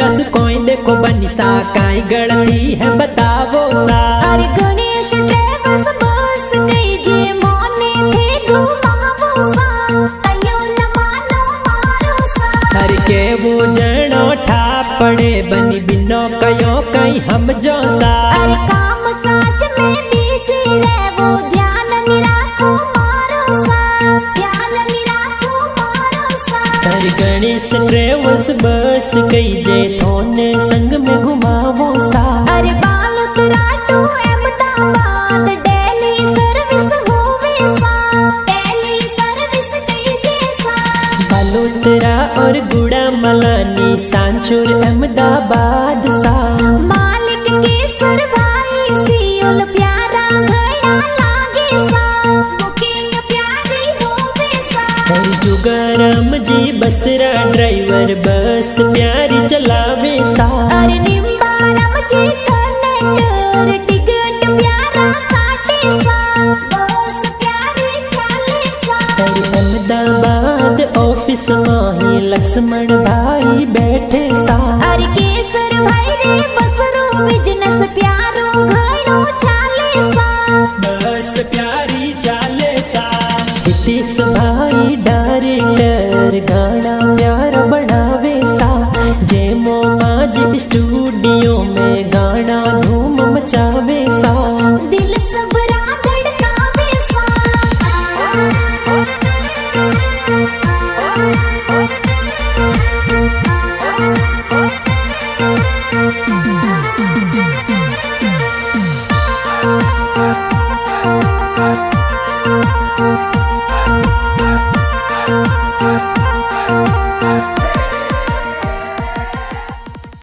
कस कोई देखो बनिसा काई गलती है बतावो सा। अरे गणेश ट्रेवल्स बस गई जे मोने थे घुमावो सा, अयो न मानो मारो सा। हर के वो जनो ठा पड़े बनी बिनो कयो कई हम जो सा। अरे काम काज में बीजी रहे वो ध्यान नि राखो मारो सा, ध्यान नि राखो मारो सा। हर गणेश ट्रेवल्स बस कई जे थोने संग में घुमावो सा। अरे Balotra to Ahmedabad daily service होवे सा, डेली सर्विस कीजे सा। बालोतरा और गुड़ा मलानी सांचूर अहमदाबाद सा। मालिक केसर भाई सियोल प्यारा घड़ा लागे सा, बुकिंग प्यारी होवे सा। हर जुगाराम जी बसरा ड्राइवर बस प्यारी चलावे सा। अरे निम्बाराम जी कंडक्टर टिकट प्यारा काटे सा, बस प्यारी चाले सा। हर अहमदाबाद ऑफिस माही लक्ष्मण भाई बैठे सा। अरे केसर भाई रे बसरो बिजनेस प्यारो घणो चाले सा, बस प्यारी चाले सा। हितेश भाई डायरेक्टर गाना प्यारा बढ़ावे सा। जेमो माज स्टूडियो में गाना धूम मचावे सा। दिल सबरा धड़कावे सा।